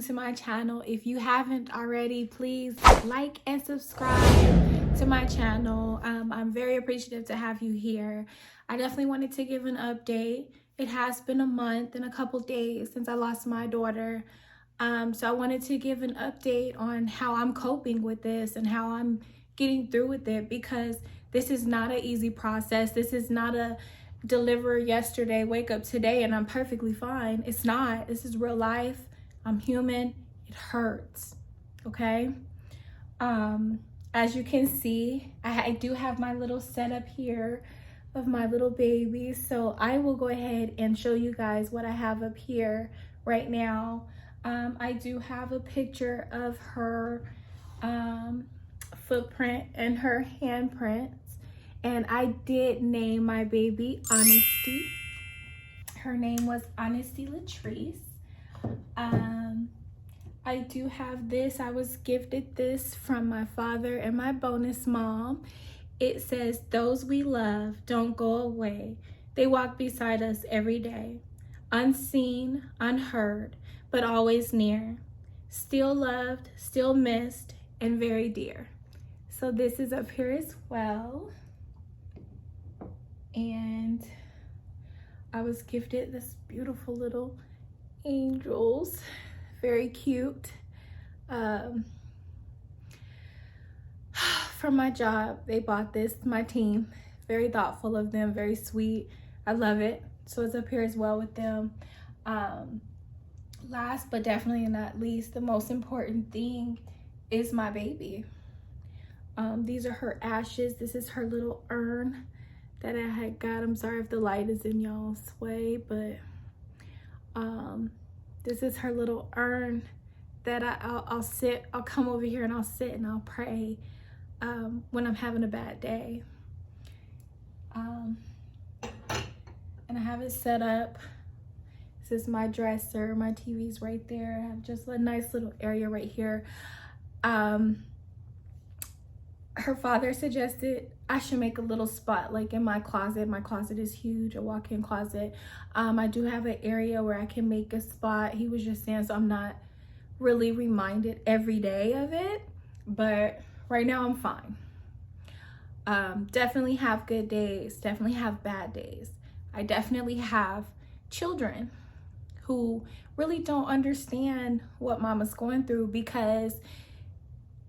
to my channel. If you haven't already, please like and subscribe to my channel. I'm very appreciative to have you here. I definitely wanted to give an update. It has been a month and a couple days since I lost my daughter. So I wanted to give an update on how I'm coping with this and how I'm getting through with it, because this is not an easy process. This is not a deliver yesterday, wake up today, and I'm perfectly fine. It's not. This is real life. I'm human. It hurts. Okay. As you can see, I do have my little setup here of my little baby. So I will go ahead and show you guys what I have up here right now. I do have a picture of her footprint and her handprints. And I did name my baby Honesty. Her name was Honesty Latrice. I do have this. I was gifted this from my father and my bonus mom. It says, "Those we love don't go away. They walk beside us every day. Unseen, unheard, but always near. Still loved, still missed, and very dear." So this is up here as well. And I was gifted this beautiful little angels, very cute. From my job, they bought this, my team. Very thoughtful of them, very sweet. I love it. So it's up here as well with them. Last but definitely not least, the most important thing is my baby. These are her ashes. This is her little urn that I had got. I'm sorry if the light is in y'all's way, but this is her little urn that I'll come over here and I'll sit and I'll pray when I'm having a bad day. And I have it set up. This is my dresser. My TV's right there. I have just a nice little area right here. Her father suggested I should make a little spot like in my closet. My closet is huge, a walk-in closet. I do have an area where I can make a spot. He was just saying, so I'm not really reminded every day of it, but right now I'm fine. Definitely have good days, definitely have bad days. I definitely have children who really don't understand what mama's going through, because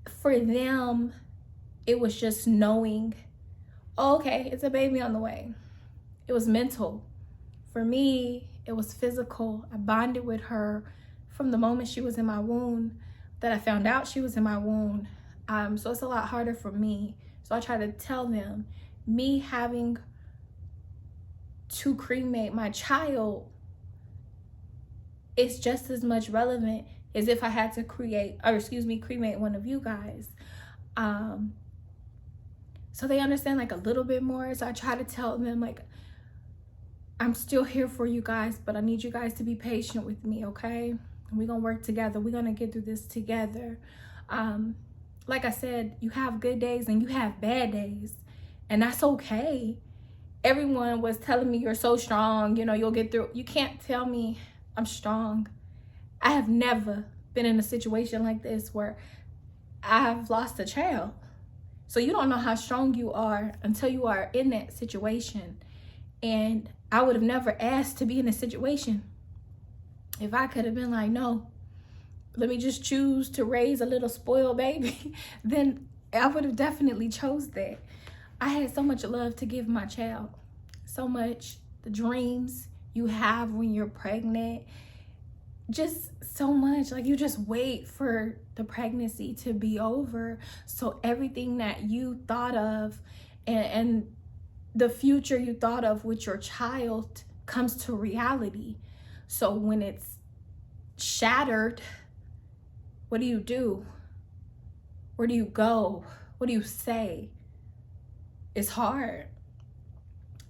for them, it was just knowing, oh, okay, it's a baby on the way. It was mental. For me, it was physical. I bonded with her from the moment she was in my womb, that I found out she was in my womb. So it's a lot harder for me. So I try to tell them, me having to cremate my child is just as much relevant as if I had to cremate one of you guys. So they understand like a little bit more. So I try to tell them like, I'm still here for you guys, but I need you guys to be patient with me, okay? And we're gonna work together. We're gonna get through this together. Like I said, you have good days and you have bad days, and that's okay. Everyone was telling me, you're so strong, you know, you'll get through. You can't tell me I'm strong. I have never been in a situation like this where I've lost a child. So you don't know how strong you are until you are in that situation. And I would have never asked to be in a situation. If I could have been like, no, let me just choose to raise a little spoiled baby, then I would have definitely chose that. I had so much love to give my child. So much. The dreams you have when you're pregnant. Just so much. Like, you just wait for the pregnancy to be over, so everything that you thought of and the future you thought of with your child comes to reality. So when it's shattered, what do you do? Where do you go? What do you say? It's hard.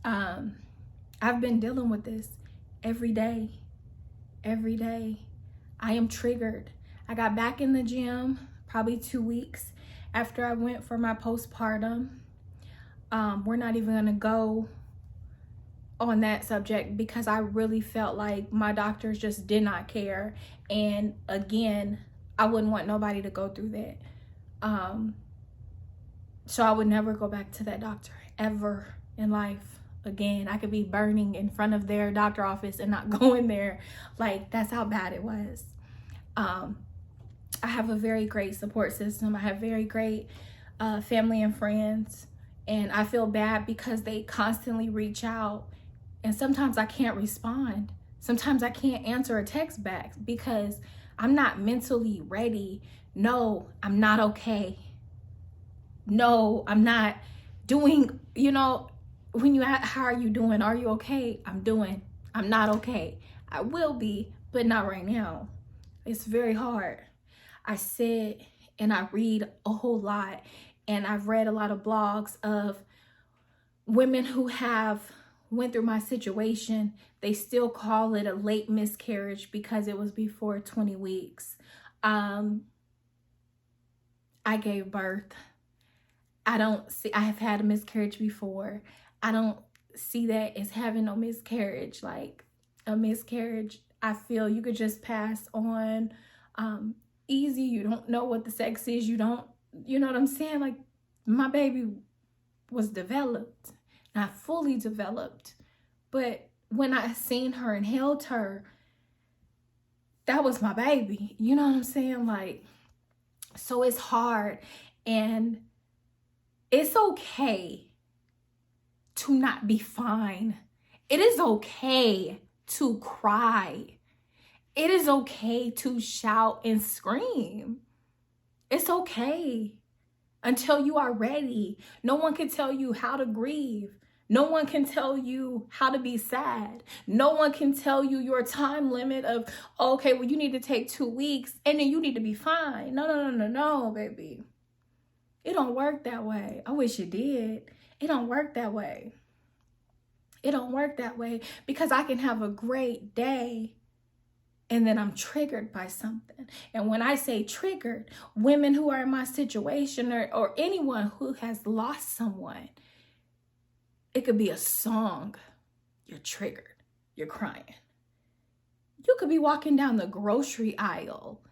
I've been dealing with this every day. Every day. I am triggered. I got back in the gym probably 2 weeks after I went for my postpartum. We're not even gonna go on that subject because I really felt like my doctors just did not care. And again, I wouldn't want nobody to go through that. So I would never go back to that doctor ever in life again. I could be burning in front of their doctor office and not going there. Like, that's how bad it was. I have a very great support system. I have very great family and friends. And I feel bad because they constantly reach out. And sometimes I can't respond. Sometimes I can't answer a text back because I'm not mentally ready. No, I'm not okay. No, I'm not doing, when you ask, how are you doing? Are you okay? I'm not okay. I will be, but not right now. It's very hard. I sit and I read a whole lot, and I've read a lot of blogs of women who have went through my situation. They still call it a late miscarriage because it was before 20 weeks. I gave birth. I have had a miscarriage before. I don't see that as having no miscarriage. Like, a miscarriage, I feel you could just pass on easy. You don't know what the sex is. You know what I'm saying? Like, my baby was developed, not fully developed. But when I seen her and held her, that was my baby. You know what I'm saying? Like, so it's hard. And it's okay to not be fine. It is okay to cry. It is okay to shout and scream. It's okay until you are ready. No one can tell you how to grieve. No one can tell you how to be sad. No one can tell you your time limit of, okay, well, you need to take 2 weeks and then you need to be fine. No, baby. It don't work that way. I wish it did. It don't work that way. It don't work that way because I can have a great day and then I'm triggered by something. And when I say triggered, women who are in my situation or anyone who has lost someone, it could be a song. You're triggered. You're crying. You could be walking down the grocery aisle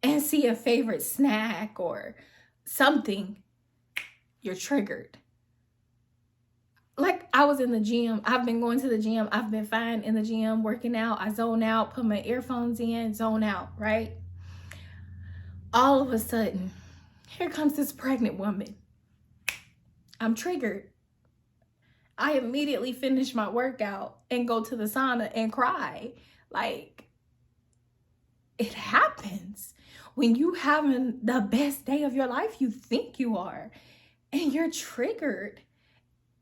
and see a favorite snack or something. You're triggered. Like, I was in the gym. I've been going to the gym. I've been fine in the gym, working out. I zone out, put my earphones in, zone out, right? All of a sudden, here comes this pregnant woman. I'm triggered. I immediately finish my workout and go to the sauna and cry. Like, it happens. When you having the best day of your life, you think you are, and you're triggered.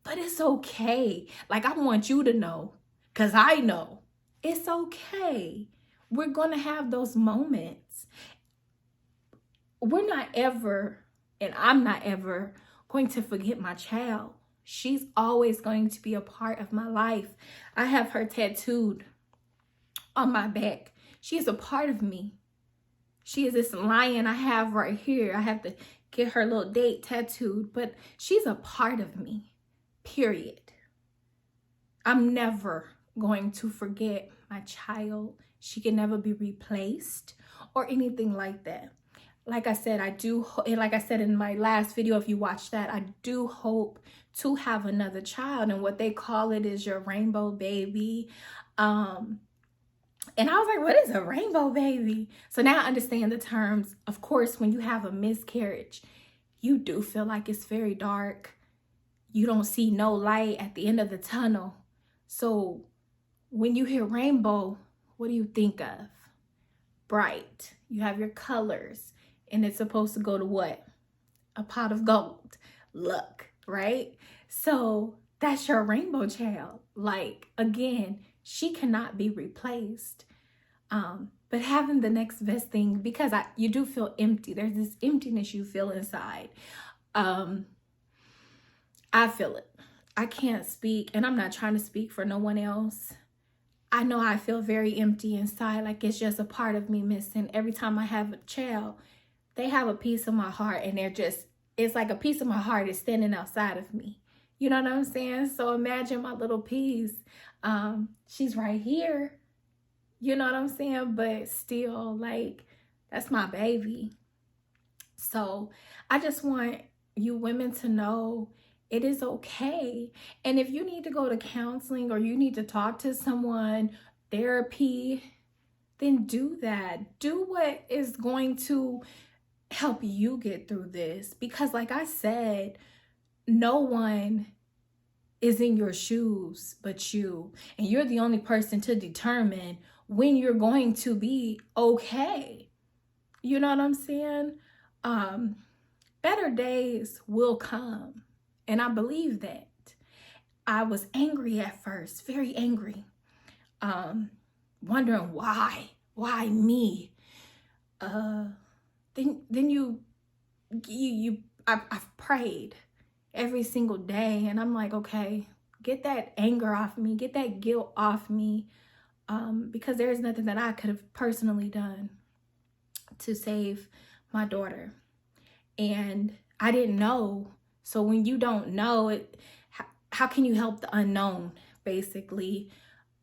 But it's okay. Like, I want you to know, because I know it's okay. We're going to have those moments. We're not ever, and I'm not ever going to forget my child. She's always going to be a part of my life. I have her tattooed on my back. She is a part of me. She is this lion I have right here. I have to get her little date tattooed, but she's a part of me. Period. I'm never going to forget my child. She can never be replaced or anything like that. Like I said, like I said in my last video, if you watched that, I do hope to have another child. And what they call it is your rainbow baby. And I was like, what is a rainbow baby? So now I understand the terms. Of course, when you have a miscarriage, you do feel like it's very dark. You don't see no light at the end of the tunnel. So when you hear rainbow, what do you think of? Bright. You have your colors. And it's supposed to go to what? A pot of gold. Luck, right? So that's your rainbow child. Like, again, she cannot be replaced. But having the next best thing, because you do feel empty. There's this emptiness you feel inside. I feel it. I can't speak, and I'm not trying to speak for no one else. I know I feel very empty inside, like it's just a part of me missing. Every time I have a child, they have a piece of my heart, and it's like a piece of my heart is standing outside of me. You know what I'm saying? So imagine my little piece. She's right here. You know what I'm saying? But still, like, that's my baby. So I just want you women to know it is okay. And if you need to go to counseling or you need to talk to someone, therapy, then do that. Do what is going to help you get through this. Because, like I said, no one is in your shoes but you. And you're the only person to determine when you're going to be okay. You know what I'm saying? Um, Better days will come. And I believe that. I was angry at first, very angry. Wondering why me? Then I've prayed every single day, and I'm like, okay, get that anger off me, get that guilt off me, because there is nothing that I could have personally done to save my daughter, and I didn't know. So when you don't know it, how can you help the unknown, basically?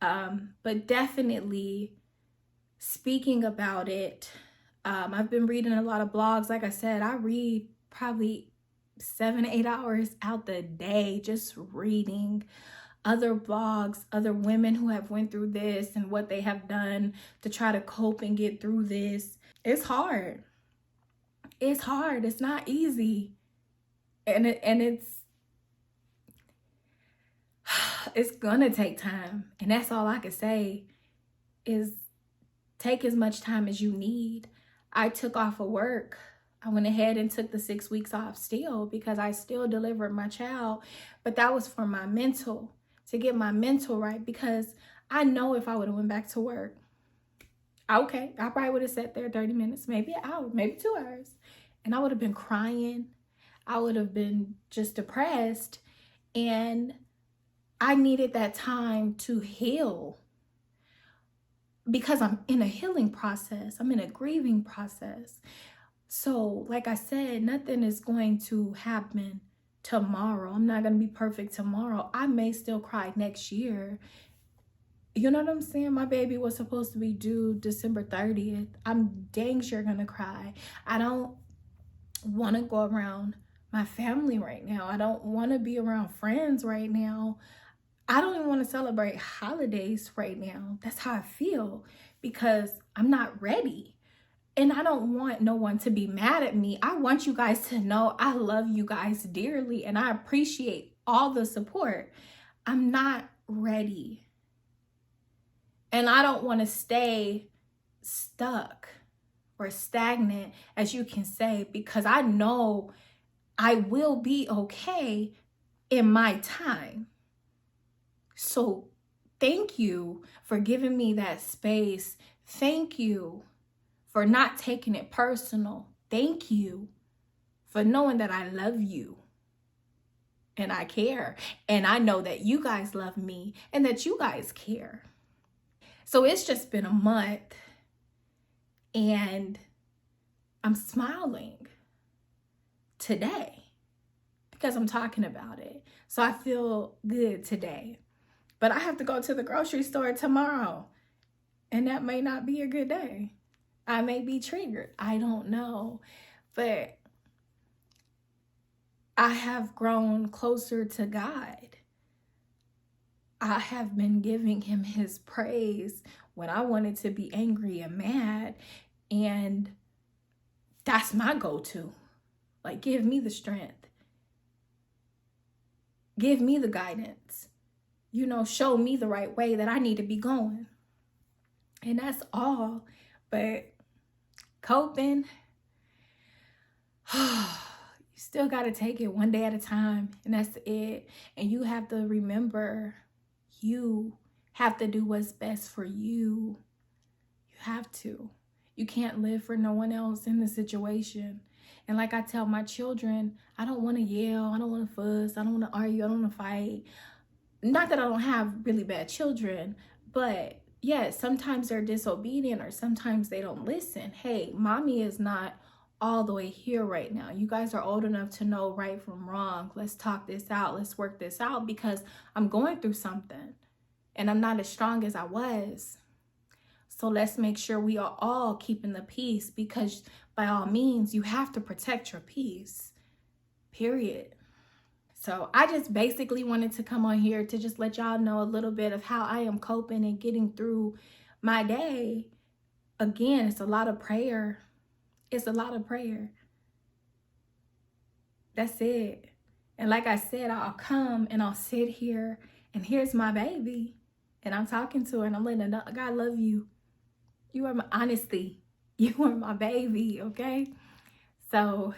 But definitely speaking about it. I've been reading a lot of blogs. Like I said, I read probably 7-8 hours out the day just reading other blogs, other women who have went through this and what they have done to try to cope and get through this. It's hard. It's hard. It's not easy. And it's gonna take time. And that's all I can say is take as much time as you need. I took off of work. I went ahead and took the 6 weeks off still because I still delivered my child. But that was for my mental, to get my mental right, because I know if I would have went back to work, okay, I probably would have sat there 30 minutes, maybe an hour, maybe 2 hours. And I would have been crying. I would have been just depressed. And I needed that time to heal because I'm in a healing process. I'm in a grieving process. So, like I said, nothing is going to happen tomorrow. I'm not going to be perfect tomorrow. I may still cry next year. You know what I'm saying? My baby was supposed to be due December 30th. I'm dang sure going to cry. I don't want to go around my family right now. I don't want to be around friends right now. I don't even want to celebrate holidays right now. That's how I feel because I'm not ready. And I don't want no one to be mad at me. I want you guys to know I love you guys dearly and I appreciate all the support. I'm not ready. And I don't want to stay stuck or stagnant, as you can say, because I know I will be okay in my time. So thank you for giving me that space. Thank you for not taking it personal. Thank you for knowing that I love you and I care. And I know that you guys love me and that you guys care. So it's just been a month and I'm smiling today because I'm talking about it. So I feel good today. But I have to go to the grocery store tomorrow. And that may not be a good day. I may be triggered. I don't know. But I have grown closer to God. I have been giving him his praise when I wanted to be angry and mad. And that's my go-to. Like, give me the strength. Give me the guidance. You know, show me the right way that I need to be going. And that's all. But coping, you still got to take it one day at a time. And that's it. And you have to remember, you have to do what's best for you. You have to. You can't live for no one else in the situation. And like I tell my children, I don't want to yell. I don't want to fuss. I don't want to argue. I don't want to fight. Not that I don't have really bad children, but yes, sometimes they're disobedient or sometimes they don't listen. Hey, mommy is not all the way here right now. You guys are old enough to know right from wrong. Let's talk this out. Let's work this out, because I'm going through something and I'm not as strong as I was. So let's make sure we are all keeping the peace, because by all means, you have to protect your peace, period. So I just basically wanted to come on here to just let y'all know a little bit of how I am coping and getting through my day. Again, it's a lot of prayer. It's a lot of prayer. That's it. And like I said, I'll come and I'll sit here, and here's my baby, and I'm talking to her and I'm letting her know, God love you. You are my honesty. You are my baby, okay? So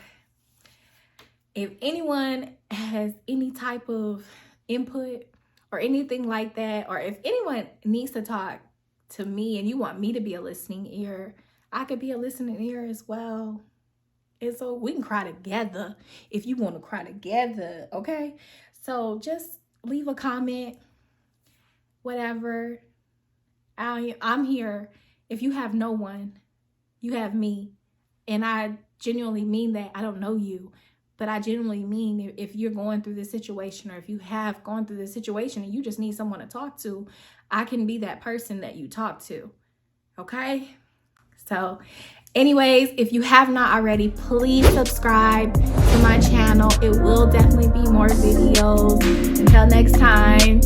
if anyone has any type of input or anything like that, or if anyone needs to talk to me and you want me to be a listening ear, I could be a listening ear as well. And so we can cry together if you want to cry together, okay? So just leave a comment, whatever. I'm here. If you have no one, you have me. And I genuinely mean that. I don't know you, but I genuinely mean if you're going through this situation, or if you have gone through this situation and you just need someone to talk to, I can be that person that you talk to, okay? So anyways, if you have not already, please subscribe to my channel. It will definitely be more videos. Until next time.